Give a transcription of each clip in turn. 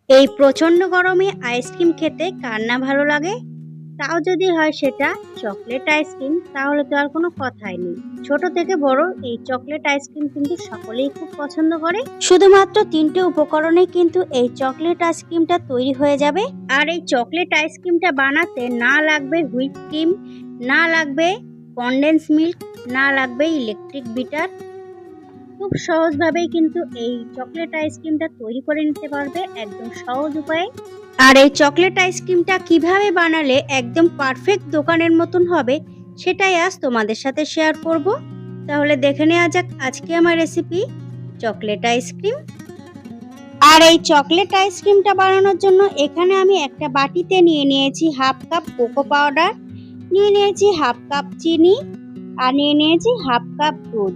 এই প্রচন্ড গরমে আইসক্রিম খেতে কার না ভালো লাগে? তাও যদি হয় সেটা চকলেট আইসক্রিম, তাহলে তো আর কোনো কথাই নেই। ছোট থেকে বড় এই চকলেট আইসক্রিম কিন্তু সকলেই খুব পছন্দ করে। শুধুমাত্র 3টে উপকরণে কিন্তু এই চকলেট আইসক্রিমটা তৈরি হয়ে যাবে। আর এই চকলেট আইসক্রিমটা বানাতে না লাগবে হুইপ ক্রিম, না লাগবে কনডেন্স মিল্ক, না লাগবে ইলেকট্রিক বিটার। খুব সহজভাবেই কিন্তু এই চকলেট আইসক্রিমটা তৈরি করে নিতে পারবে একদম সহজ উপায়ে। আর এই চকলেট আইসক্রিমটা কিভাবে বানালে একদম পারফেক্ট দোকানের মতন হবে, সেটাই আজ তোমাদের সাথে শেয়ার করব। তাহলে দেখে নেওয়া যাক আজকে আমার রেসিপি চকলেট আইসক্রিম। আর এই চকলেট আইসক্রিমটা বানানোর জন্য এখানে আমি একটা বাটিতে নিয়ে নিয়েছি হাফ কাপ কোকো পাউডার, নিয়ে নিয়েছি হাফ কাপ চিনি, আর নিয়ে নিয়েছি হাফ কাপ দুধ।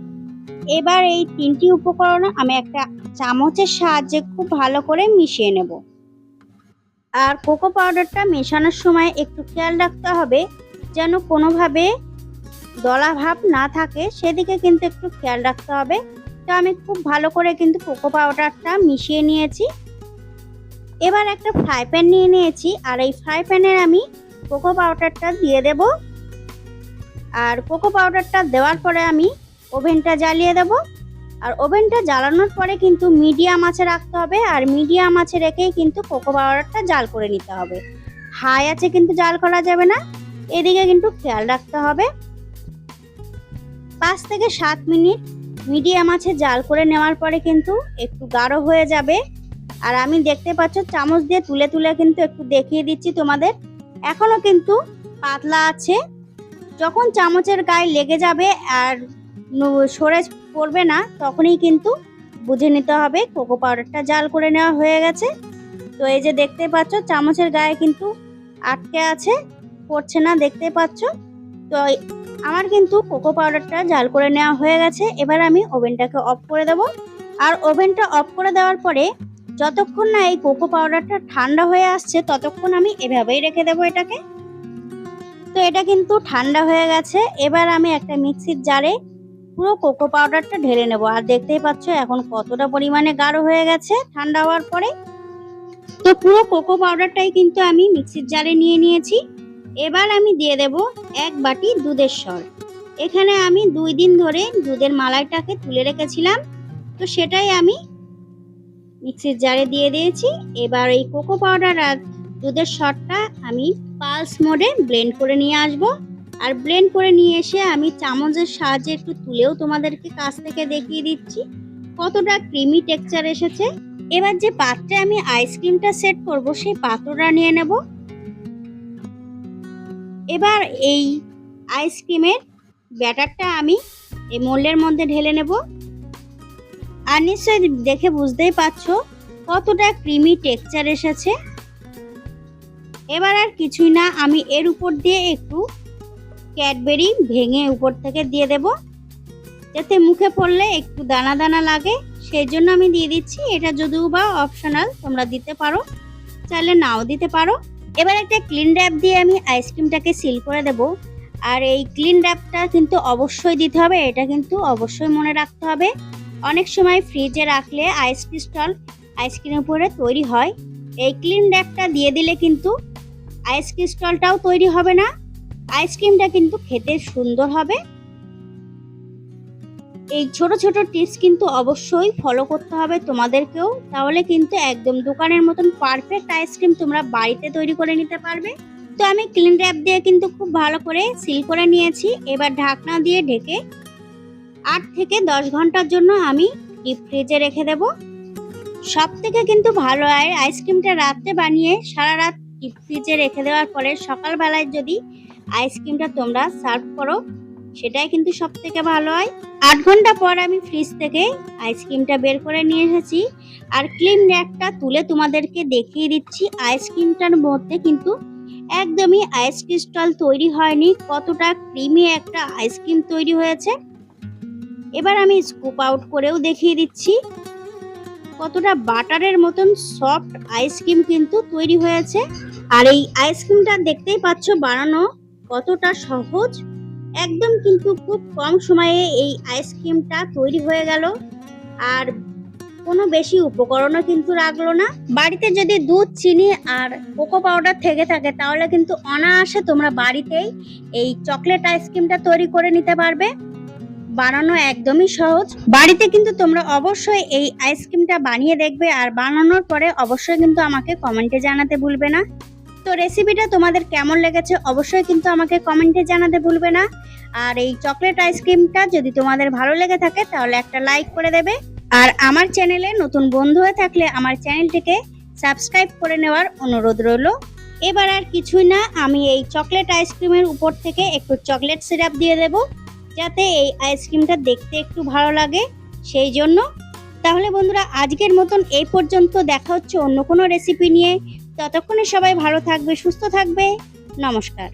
এবার এই 3টি উপকরণ আমি একটা চামচের সাহায্যে খুব ভালো করে মিশিয়ে নেব। আর কোকো পাউডারটা মেশানোর সময় একটু খেয়াল রাখতে হবে যেন কোনোভাবে দলা ভাব না থাকে, সেদিকে কিন্তু একটু খেয়াল রাখতে হবে। তো আমি খুব ভালো করে কিন্তু কোকো পাউডারটা মিশিয়ে নিয়েছি। এবার একটা ফ্রাই প্যান নিয়ে নিয়েছি, আর এই ফ্রাই প্যানের আমি কোকো পাউডারটা দিয়ে দেব। আর কোকো পাউডারটা দেওয়ার পরে আমি ওভেনটা জ্বালিয়ে দেব। আর ওভেনটা জ্বালানোর পরে কিন্তু মিডিয়াম আঁচে রাখতে হবে, আর মিডিয়াম আঁচে রেখেই কিন্তু কোকো পাউডারটা জাল করে নিতে হবে। হাই আঁচে কিন্তু জাল করা যাবে না, এদিকে কিন্তু খেয়াল রাখতে হবে। 5 থেকে 7 মিনিট মিডিয়াম আঁচে জাল করে নেওয়ার পরে কিন্তু একটু গাঢ় হয়ে যাবে। আর আমি দেখতে পাচ্ছ চামচ দিয়ে তুলে তুলে কিন্তু একটু দেখিয়ে দিচ্ছি তোমাদের, এখনো কিন্তু পাতলা আছে। যখন চামচের গায়ে লেগে যাবে আর সরে পড়বে না, তখনই কিন্তু বুঝে নিতে হবে কোকো পাউডারটা জাল করে নেওয়া হয়ে গেছে। তো এই যে দেখতে পাচ্ছ চামচের গায়ে কিন্তু আটকে আছে, পড়ছে না, দেখতে পাচ্ছ। তো আমার কিন্তু কোকো পাউডারটা জাল করে নেওয়া হয়ে গেছে। এবার আমি ওভেনটাকে অফ করে দেব। আর ওভেনটা অফ করে দেওয়ার পরে যতক্ষণ না এই কোকো পাউডারটা ঠান্ডা হয়ে আসছে, ততক্ষণ আমি এভাবেই রেখে দেবো এটাকে। তো এটা কিন্তু ঠান্ডা হয়ে গেছে। এবার আমি একটা মিক্সির জারে পুরো কোকো পাউডারটা ঢেলে নেব। আর দেখতেই পাচ্ছ এখন কতটা পরিমাণে গাঢ় হয়ে গেছে ঠান্ডা হওয়ার পরে। তো পুরো কোকো পাউডারটাই কিন্তু আমি মিক্সির জারে নিয়ে নিয়েছি। এবার আমি দিয়ে দেব 1 বাটি দুধের সর। এখানে আমি 2 দিন ধরে দুধের মালাইটাকে তুলে রেখেছিলাম, তো সেটাই আমি মিক্সির জারে দিয়ে দিয়েছি। এবার এই কোকো পাউডার আর দুধের সরটা আমি পালস মোডে ব্লেন্ড করে নিয়ে আসব। আর ব্লেন্ড করে নিয়ে এসে আমি চামচের সাহায্যে একটু তুলেও তোমাদেরকে কাছ থেকে দেখিয়ে দিচ্ছি কতটা ক্রিমি টেক্সচার এসেছে। এবার যে পাত্রে আমি আইসক্রিমটা সেট করব, সেই পাত্রটা নিয়ে নেব। এবার এই আইসক্রিমের ব্যাটারটা আমি এই মোল্ডের মধ্যে ঢেলে নেব। আর নিশ্চয়ই দেখে বুঝতেই পারছো কতটা ক্রিমি টেক্সচার এসেছে। এবার আর কিছুই না, আমি এর উপর দিয়ে একটু ক্যাডবেরি ভেঙে উপর থেকে দিয়ে দেব, যাতে মুখে পড়লে একটু দানা দানা লাগে, সেই জন্য আমি দিয়ে দিচ্ছি। এটা যদিও বা অপশনাল, তোমরা দিতে পারো, চাইলে নাও দিতে পারো। এবার একটা ক্লিন র্যাপ দিয়ে আমি আইসক্রিমটাকে সিল করে দেব। আর এই ক্লিন র্যাপটা কিন্তু অবশ্যই দিতে হবে, এটা কিন্তু অবশ্যই মনে রাখতে হবে। অনেক সময় ফ্রিজে রাখলে আইস ক্রিস্টাল আইসক্রিমের উপরে তৈরি হয়, এই ক্লিন র্যাপটা দিয়ে দিলে কিন্তু আইস ক্রিস্টালটাও তৈরি হবে না, আইসক্রিমটা কিন্তু খেতে সুন্দর হবে। এই ছোট ছোট টিপস কিন্তু অবশ্যই ফলো করতে হবে তোমাদেরকেও, তাহলে কিন্তু একদম দোকানের মতন পারফেক্ট আইসক্রিম তোমরা বাড়িতে তৈরি করে নিতে পারবে। তো আমি ক্লিন র্যাপ দিয়ে কিন্তু খুব ভালো করে সিল করে নিয়েছি। এবার ঢাকনা দিয়ে ঢেকে 8 থেকে 10 ঘন্টার জন্য আমি ডিপ ফ্রিজে রেখে দেব। সব থেকে কিন্তু ভালো হয় আইসক্রিমটা রাত্রে বানিয়ে সারা রাত ডিপ ফ্রিজে রেখে দেওয়ার পরে সকালবেলায় যদি আইসক্রিমটা তোমরা সার্ভ করো, সেটাই কিন্তু সব থেকে ভালো হয়। 8 ঘন্টা পর আমি ফ্রিজ থেকে আইসক্রিমটা বের করে নিয়ে এসেছি। আর ক্লিন র্যাপটা তুলে তোমাদেরকে দেখিয়ে দিচ্ছি আইসক্রিমটার মধ্যে কিন্তু একদমই আইস ক্রিস্টাল তৈরি হয়নি, কতটা ক্রিমি একটা আইসক্রিম তৈরি হয়েছে। এবার আমি স্কুপ আউট করেও দেখিয়ে দিচ্ছি কতটা বাটারের মতন সফট আইসক্রিম কিন্তু তৈরি হয়েছে। আর এই আইসক্রিমটা দেখতেই পাচ্ছ বানানো কতটা সহজ, একদম কিন্তু খুব কম সময়ে এই আইসক্রিমটা তৈরি হয়ে গেল। আর কোনো বেশি উপকরণও কিন্তু লাগলো না। বাড়িতে যদি দুধ, চিনি আর কোকো পাউডার থেকে থাকে তাহলে কিন্তু অনায়াসে তোমরা বাড়িতেই এই চকলেট আইসক্রিমটা তৈরি করে নিতে পারবে। বানানো একদমই সহজ। বাড়িতে কিন্তু তোমরা অবশ্যই এই আইসক্রিমটা বানিয়ে দেখবে আর বানানোর পরে অবশ্যই কিন্তু আমাকে কমেন্টে জানাতে ভুলবে না। তো রেসিপিটা তোমাদের কেমন লেগেছে অবশ্যই কিন্তু আমাকে কমেন্টে জানাতে ভুলবে না। আর এই চকলেট আইসক্রিমটা যদি তোমাদের ভালো লেগে থাকে তাহলে একটা লাইক করে দেবে। আর আমার চ্যানেলে নতুন বন্ধু হয়ে থাকলে আমার চ্যানেলটিকে সাবস্ক্রাইব করে নেওয়ার অনুরোধ রইল। এবার আর কিছুই না, আমি এই চকলেট আইসক্রিমের উপর থেকে একটু চকলেট সিরাপ দিয়ে দেব যাতে এই আইসক্রিমটা দেখতে একটু ভালো লাগে, সেই জন্য। তাহলে বন্ধুরা আজকের মতন এই পর্যন্ত, দেখা হচ্ছে অন্য কোনো রেসিপি নিয়ে। ততক্ষণে সবাই ভালো থাকবে, সুস্থ থাকবে। নমস্কার।